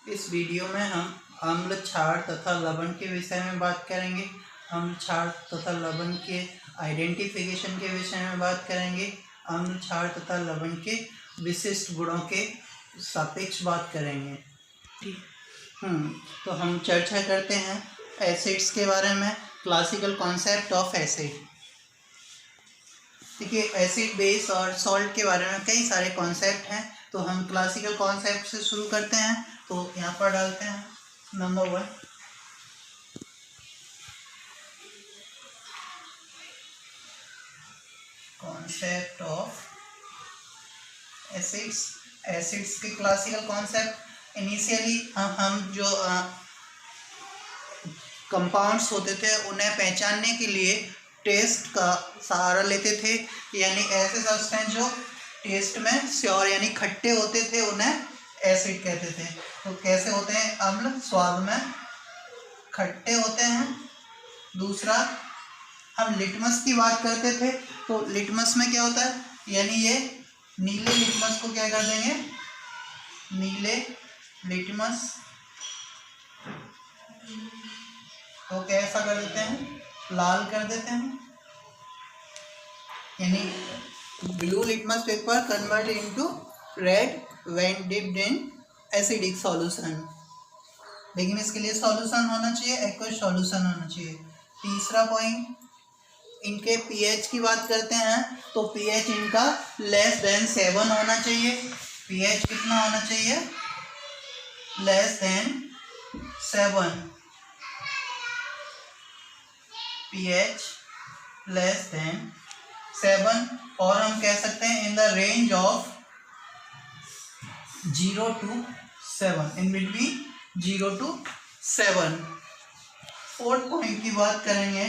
इस वीडियो में हम अम्ल, क्षार तथा लवण के विषय में बात करेंगे। अम्ल, क्षार तथा लवण के आइडेंटिफिकेशन के विषय में बात करेंगे। अम्ल, क्षार तथा लवण के विशिष्ट गुणों के सापेक्ष बात करेंगे। तो हम चर्चा करते हैं एसिड्स के बारे में। Classical concept of acid. देखिए, एसिड, बेस और सॉल्ट के बारे में कई सारे कॉन्सेप्ट हैं, तो हम क्लासिकल कॉन्सेप्ट से शुरू करते हैं। तो यहाँ पर डालते हैं number 1, concept of acids. Acids के क्लासिकल कॉन्सेप्ट, इनिशियली हम जो कंपाउंड्स होते थे उन्हें पहचानने के लिए टेस्ट का सहारा लेते थे, यानी ऐसे सब्सटेंस जो टेस्ट में श्योर यानी खट्टे होते थे उन्हें एसिड कहते थे। तो कैसे होते हैं? अम्ल स्वाद में खट्टे होते हैं। दूसरा, हम लिटमस की बात करते थे, तो लिटमस में क्या होता है, यानी ये नीले लिटमस को क्या कर देंगे, नीले लिटमस तो कैसा कर देते हैं, लाल कर देते हैं, यानी blue litmus paper convert into red when dipped in acidic solution. लेकिन इसके लिए सॉल्यूशन होना चाहिए, एक्वस सॉल्यूशन होना चाहिए। तीसरा पॉइंट, इनके पीएच की बात करते हैं, तो पीएच इनका लेस देन 7 होना चाहिए। पीएच कितना होना चाहिए? Less than 7। pH less than 7, और हम कह सकते हैं in the range of 0 to 7, in between 0 to 7। Fourth point की बात करेंगे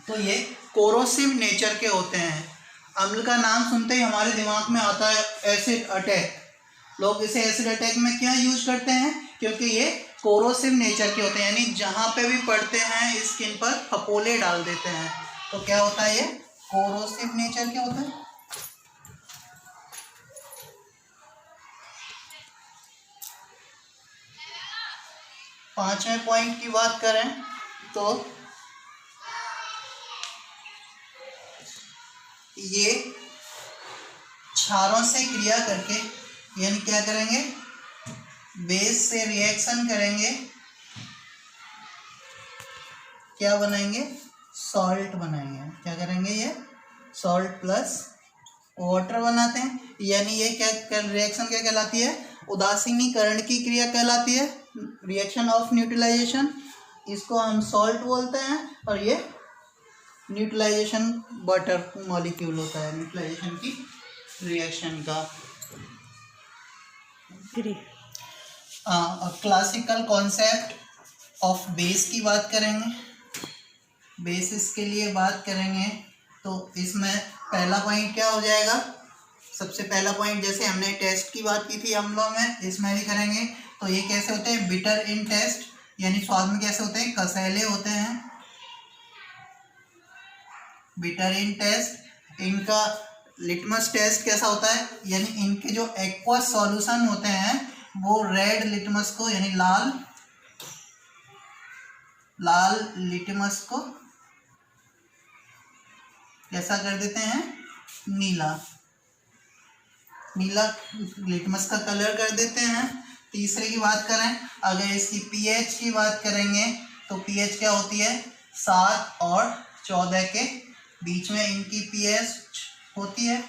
तो ये कोरोसिव नेचर के होते हैं। अम्ल का नाम सुनते ही हमारे दिमाग में आता है एसिड अटैक। लोग इसे एसिड अटैक में क्या यूज करते हैं? क्योंकि ये कोरोसिव नेचर के होते हैं, यानी जहाँ पे भी पड़ते हैं स्किन पर फपोले डाल देते हैं। तो क्या होता है? ये कोरोसिव नेचर के होते हैं। पांचवें पॉइंट की बात करें तो ये क्षारों से क्रिया करके, यानी क्या करेंगे, बेस से रिएक्शन करेंगे, क्या बनाएंगे, सॉल्ट बनाएंगे। क्या करेंगे? ये सॉल्ट प्लस वाटर बनाते हैं, यानी ये क्या रिएक्शन क्या कहलाती है? उदासीनीकरण की क्रिया कहलाती है, रिएक्शन ऑफ न्यूट्रलाइजेशन। इसको हम सॉल्ट बोलते हैं, और ये न्यूट्रलाइजेशन वाटर मॉलिक्यूल होता है, न्यूट्रलाइजेशन की रिएक्शन का। क्लासिकल कॉन्सेप्ट ऑफ बेस की बात करेंगे। बेसिस के लिए बात करेंगे तो इसमें पहला पॉइंट क्या हो जाएगा? सबसे पहला पॉइंट, जैसे हमने टेस्ट की बात की थी अम्लों में, इसमें भी करेंगे। तो ये कैसे होते हैं? बिटर इन टेस्ट, यानी स्वाद में कैसे होते हैं? कसैले होते हैं। Bitter in taste. इनका लिटमस टेस्ट कैसा होता है? यानी इनके जो एक्वस सॉल्यूशन होते हैं वो रेड लिटमस को, यानी लाल लिटमस को कैसा कर देते हैं? नीला लिटमस का कलर कर देते हैं। तीसरे की बात करें, अगर इसकी पीएच की बात करेंगे तो पीएच क्या होती है? 7 और 14 के बीच में इनकी पीएच होती है।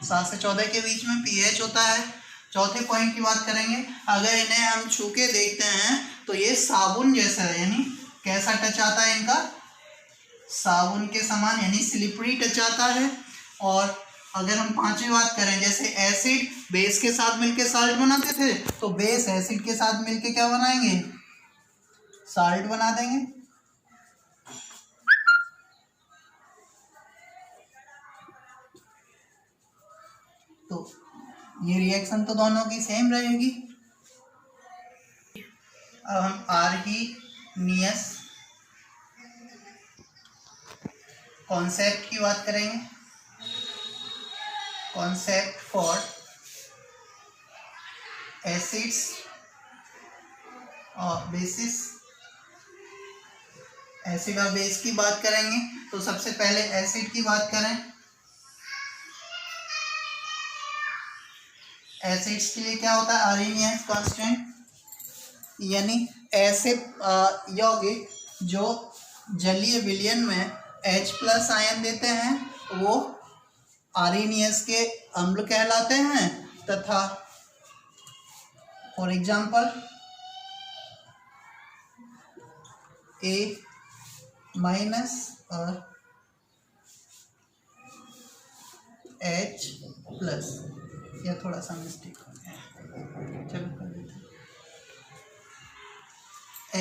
7 से 14 के बीच में पीएच होता है। चौथे पॉइंट की बात करेंगे, अगर इन्हें हम छू के देखते हैं तो ये साबुन जैसा है, यानी कैसा टच आता है इनका? साबुन के समान, यानी स्लिपरी टच आता है। और अगर हम पांचवी बात करें, जैसे एसिड बेस के साथ मिलके साल्ट बनाते थे, तो बेस एसिड के साथ मिलके क्या बनाएंगे? साल्ट बना देंगे। तो ये रिएक्शन तो दोनों की सेम रहेगी। अब हम आर्हीनियस कॉन्सेप्ट की बात करेंगे। कॉन्सेप्ट फॉर एसिड्स और बेसिस, एसिड और बेस की बात करेंगे। तो सबसे पहले एसिड की बात करें। एसिड्स के लिए क्या होता है, आर्हेनियस कांस्टेंट, यानी ऐसे यौगिक जो जलीय विलयन में H+ आयन देते हैं वो आर्हेनियस के अम्ल कहलाते हैं, तथा फॉर एग्जाम्पल A- और H+, या थोड़ा सा मिस्टेक हो गया, चलो कर देते हैं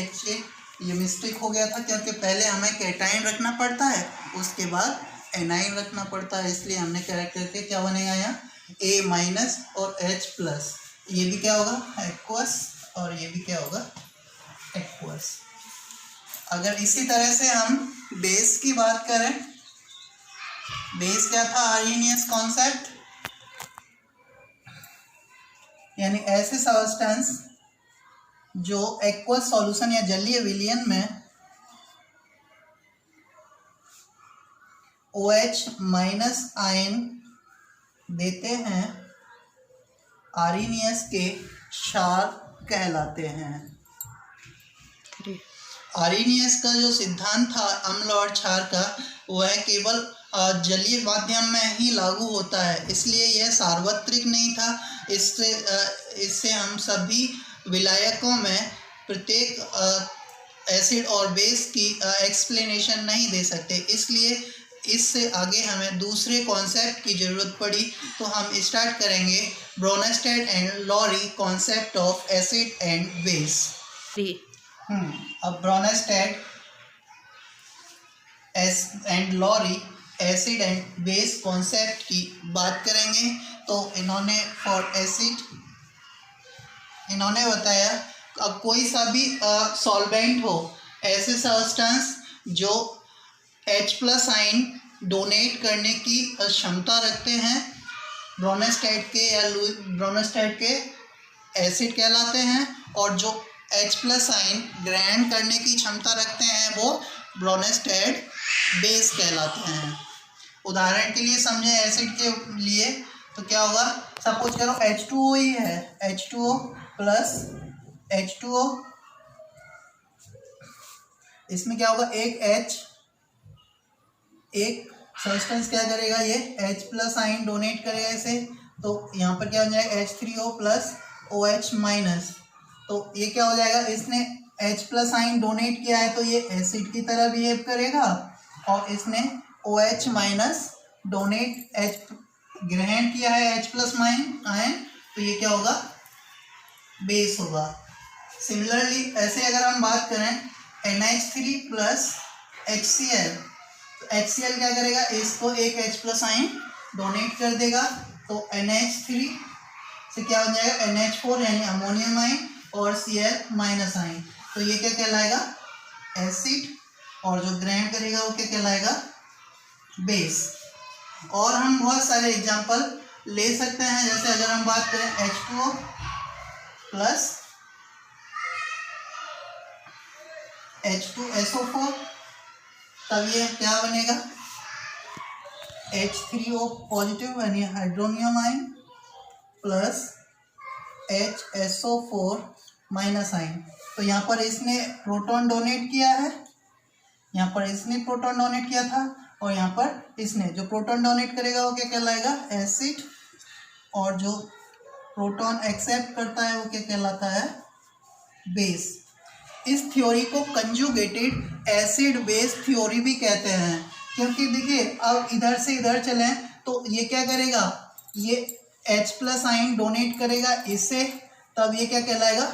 HA। ये मिस्टेक हो गया था क्योंकि पहले हमें कैटाइन रखना पड़ता है, उसके बाद एनाइन रखना पड़ता है, इसलिए हमने कैरेक्टर के क्या बनेगा यहाँ A- और H+। ये भी क्या होगा एक्वस, और ये भी क्या होगा एक्वस। अगर इसी तरह से हम बेस की बात करें, बेस क्या था, आर्हेनियस कॉन्सेप्ट, यानी ऐसे सब्सटेंस जो एक्वस सॉल्यूशन या जलीय विलयन में OH- आयन देते हैं, आर्हेनियस के क्षार कहलाते हैं। आर्हेनियस का जो सिद्धांत था अम्ल और क्षार का, वह केवल जलीय माध्यम में ही लागू होता है, इसलिए यह सार्वत्रिक नहीं था। इससे हम सभी विलायकों में प्रत्येक एसिड और बेस की एक्सप्लेनेशन नहीं दे सकते, इसलिए इससे आगे हमें दूसरे कॉन्सेप्ट की ज़रूरत पड़ी। तो हम स्टार्ट करेंगे Bronsted and Lowry concept of acid and base. अब Bronsted and Lowry acid and base concept की बात करेंगे। तो इन्होंने फॉर एसिड इन्होंने बताया अब कोई सा भी सॉल्वेंट हो, ऐसे सब्सटेंस जो H+ आयन डोनेट करने की क्षमता रखते हैं, ब्रोनस्टेड के या ब्रोनस्टेड के एसिड कहलाते हैं, और जो H+ आयन ग्रहण करने की क्षमता रखते हैं वो ब्रोनस्टेड बेस कहलाते हैं। उदाहरण के लिए समझे एसिड के लिए तो क्या होगा, सपोज करो H2O ही है, H2O प्लस H2O, इसमें क्या होगा एक सब्सटेंस क्या करेगा, ये H+ आयन डोनेट करेगा इसे, तो यहाँ पर क्या हो जाएगा H3O प्लस OH-। तो ये क्या हो जाएगा, इसने H+ आयन डोनेट किया है तो ये एसिड की तरह बिहेव करेगा, और इसने OH- डोनेट ग्रहण किया है H+ आयन, तो ये क्या होगा बेस होगा। सिमिलरली ऐसे अगर हम बात करें NH3 प्लस HCl, तो HCl क्या करेगा, इसको एक H+ आयन डोनेट कर देगा, तो NH3 से क्या हो जाएगा NH4 यानी अमोनियम आयन, और Cl- आयन, तो ये क्या कहलाएगा एसिड, और जो ग्रहण करेगा वो क्या कहलाएगा बेस। और हम बहुत सारे एग्जांपल ले सकते हैं, जैसे अगर हम बात करें H2O प्लस H2SO4, तब ये क्या बनेगा H3O पॉजिटिव यानी hydronium ion plus HSO4 minus ion. तो यहाँ पर इसने प्रोटॉन डोनेट किया है, यहाँ पर इसने प्रोटॉन डोनेट किया था, और यहाँ पर इसने जो प्रोटॉन डोनेट करेगा वो क्या कहलाएगा एसिड, और जो प्रोटॉन एक्सेप्ट करता है वो क्या कहलाता है बेस। इस थ्योरी को कंजुगेटेड एसिड बेस थ्योरी भी कहते हैं, क्योंकि देखिए अब इधर से इधर चलें तो ये क्या करेगा, ये H+ आयन डोनेट करेगा इससे, तब ये क्या कहलाएगा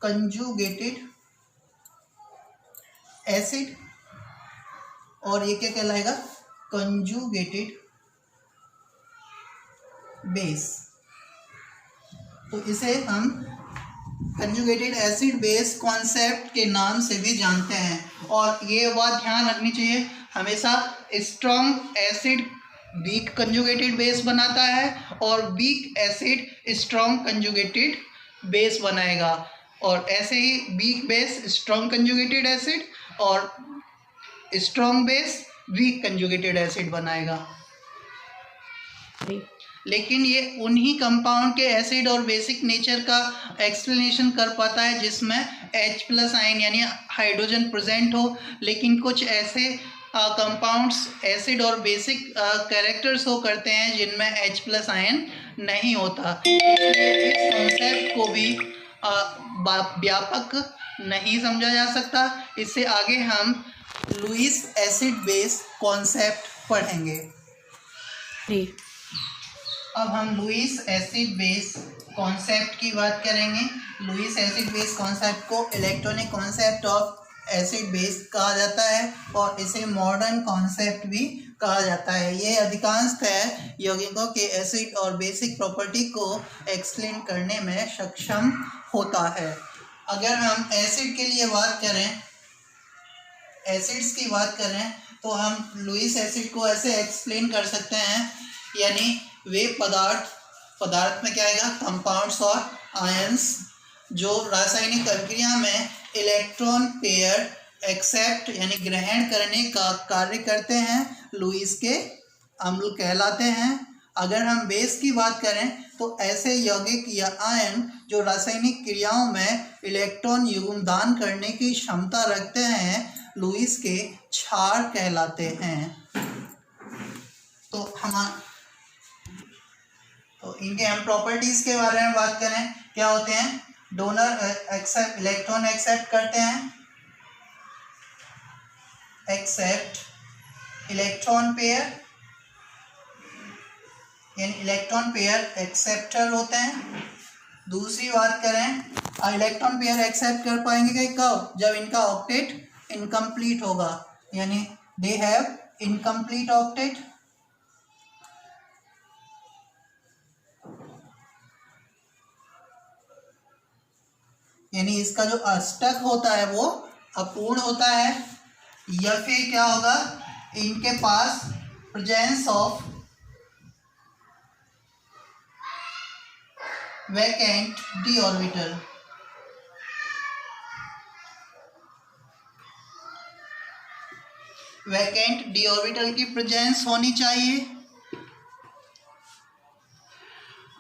कंजुगेटेड एसिड, और ये क्या कहलाएगा कंजुगेटेड बेस। तो इसे हम कंजुगेटेड एसिड बेस कॉन्सेप्ट के नाम से भी जानते हैं। और ये बात ध्यान रखनी चाहिए, हमेशा strong acid weak conjugated base बनाता है, और weak acid strong conjugated base बनाएगा, और ऐसे ही weak base strong conjugated acid और strong base weak conjugated acid बनाएगा। लेकिन ये उन्हीं कंपाउंड के एसिड और बेसिक नेचर का एक्सप्लेनेशन कर पाता है जिसमें H+ आयन यानी हाइड्रोजन प्रेजेंट हो, लेकिन कुछ ऐसे कंपाउंड्स एसिड और बेसिक कैरेक्टर्स हो करते हैं जिनमें H+ आयन नहीं होता। इस कॉन्सेप्ट को भी व्यापक नहीं समझा जा सकता। इससे आगे हम लुईस एसिड बेस कॉन्सेप्ट पढ़ेंगे। अब हम लुईस एसिड बेस कॉन्सेप्ट की बात करेंगे। लुईस एसिड बेस कॉन्सेप्ट को electronic concept of acid base कहा जाता है और इसे मॉडर्न कॉन्सेप्ट भी कहा जाता है। ये अधिकांशतः यौगिकों के एसिड और बेसिक प्रॉपर्टी को एक्सप्लेन करने में सक्षम होता है। अगर हम एसिड के लिए बात करें, एसिड्स की बात करें, तो हम लुईस एसिड को ऐसे एक्सप्लेन कर सकते हैं, यानी वे पदार्थ में क्या आएगा, कंपाउंड्स और आयंस जो रासायनिक अभिक्रिया में इलेक्ट्रॉन पेयर एक्सेप्ट यानी ग्रहण करने का कार्य करते हैं, लुईस के अम्ल कहलाते हैं। अगर हम बेस की बात करें तो ऐसे यौगिक या आयन जो रासायनिक क्रियाओं में इलेक्ट्रॉन युग्मदान करने की क्षमता रखते हैं, लुईस के क्षार कहलाते हैं। तो इनके हम प्रॉपर्टीज के बारे में बात करें, क्या होते हैं, डोनर एक्सेप्ट इलेक्ट्रॉन एक्सेप्ट करते हैं, एक्सेप्ट इलेक्ट्रॉन पेयर यानी इलेक्ट्रॉन पेयर एक्सेप्टर होते हैं। दूसरी बात करें, इलेक्ट्रॉन पेयर एक्सेप्ट कर पाएंगे कब, जब इनका ऑक्टेट इनकम्प्लीट होगा, यानी दे हैव इनकम्प्लीट ऑक्टेट। यानी इसका जो अष्टक होता है वो अपूर्ण होता है, या फिर क्या होगा, इनके पास presence of vacant d orbital, vacant d orbital की प्रेजेंस होनी चाहिए।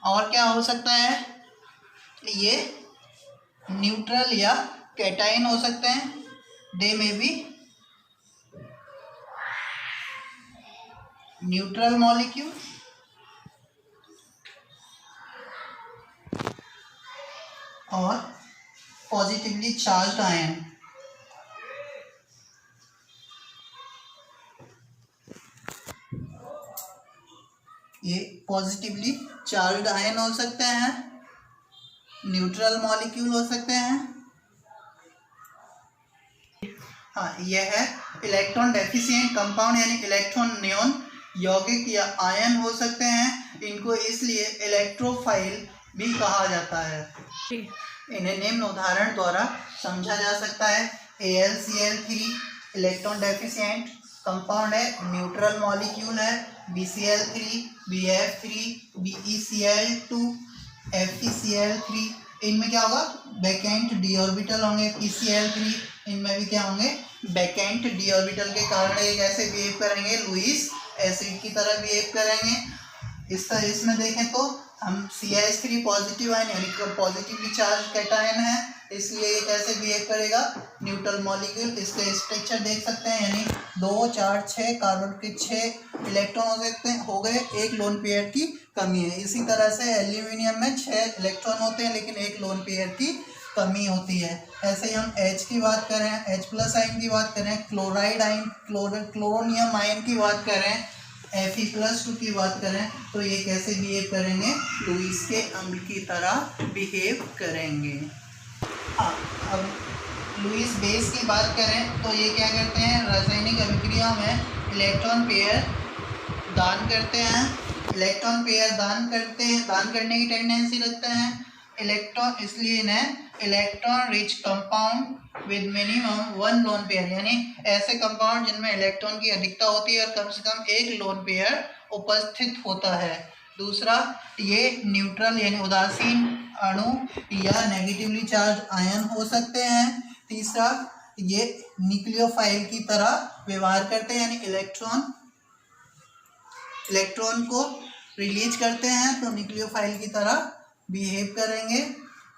और क्या हो सकता है, ये न्यूट्रल या कैटाइन हो सकते हैं, दे में भी न्यूट्रल मॉलिक्यूल और पॉजिटिवली चार्ज्ड आयन। ये पॉजिटिवली चार्ज्ड आयन हो सकते हैं, न्यूट्रल मॉलिक्यूल हो सकते हैं। हाँ, यह है इलेक्ट्रॉन डेफिशिएंट कंपाउंड यानी इलेक्ट्रॉन न्यून यौगिक या आयन हो सकते हैं। इनको इसलिए इलेक्ट्रोफाइल भी कहा जाता है। इन्हें निम्न उदाहरण द्वारा समझा जा सकता है। AlCl3 इलेक्ट्रॉन डेफिशिएंट कंपाउंड है, न्यूट्रल मॉलिक्यूल है। BCl3, BF3, BeCl2, FeCl3, इनमें क्या होगा, वैकेंट डी ऑर्बिटल होंगे। PCl3, इनमें भी क्या होंगे, वैकेंट डी ऑर्बिटल के कारण ये कैसे बिहेव करेंगे, लुईस एसिड की तरह बिहेव करेंगे। इसमें देखें तो हम CH3 पॉजिटिव आयन यानी पॉजिटिवली चार्ज कैटायन है, इसलिए ये कैसे बिहेव करेगा, न्यूट्रल मॉलिक्यूल। इसके स्ट्रक्चर देख सकते हैं, यानी 2, 4, 6 कार्बन के 6 इलेक्ट्रॉन हो सकते हैं, हो गए, एक लोन पेयर की कमी है। इसी तरह से एल्यूमिनियम में 6 इलेक्ट्रॉन होते हैं लेकिन एक लोन पेयर की कमी होती है। ऐसे ही हम H की बात करें, H+ आयन की बात करें, क्लोराइड आयन, क्लोरोनियम आयन की बात करें, Fe+2 की बात करें, तो ये कैसे बिहेव करेंगे, लुईस के अम्ल की तरह बिहेव करेंगे। हाँ, अब लुईस बेस की बात करें तो ये क्या करते हैं, रासायनिक अभिक्रिया में इलेक्ट्रॉन पेयर दान करते हैं। इलेक्ट्रॉन पेयर दान करने की टेंडेंसी रखते हैं इलेक्ट्रॉन, इसलिए इन्हें electron rich compound with minimum 1 lone pair, यानी ऐसे कंपाउंड जिनमें इलेक्ट्रॉन की अधिकता होती है और कम से कम एक लोन पेयर उपस्थित होता है। दूसरा, ये न्यूट्रल यानी उदासीन अणु या नेगेटिवली चार्ज आयन हो सकते हैं। तीसरा, ये न्यूक्लियोफाइल की तरह व्यवहार करते हैं, यानी इलेक्ट्रॉन को रिलीज करते हैं तो न्यूक्लियोफाइल की तरह बिहेव करेंगे।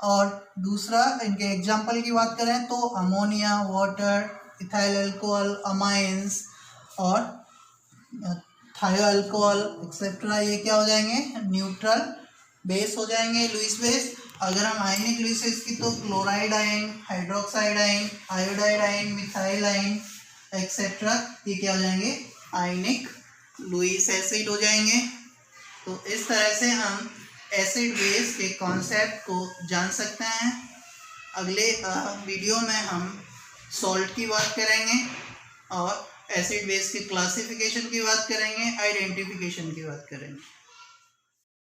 और दूसरा, इनके एग्जाम्पल की बात करें तो ammonia, water, ethyl alcohol, amines और थायो अल्कोहल एक्सेट्रा, ये क्या हो जाएंगे, न्यूट्रल बेस हो जाएंगे, लुईस बेस। अगर हम आयनिक लुईस बेस की तो chloride ion, hydroxide ion, iodide ion, methyl ion etcetera, ये क्या हो जाएंगे, आयनिक लुईस एसिड हो जाएंगे। तो इस तरह से हम एसिड बेस के कॉन्सेप्ट को जान सकते हैं। अगले वीडियो में हम सॉल्ट की बात करेंगे और एसिड बेस के क्लासिफिकेशन की बात करेंगे, आइडेंटिफिकेशन की बात करेंगे।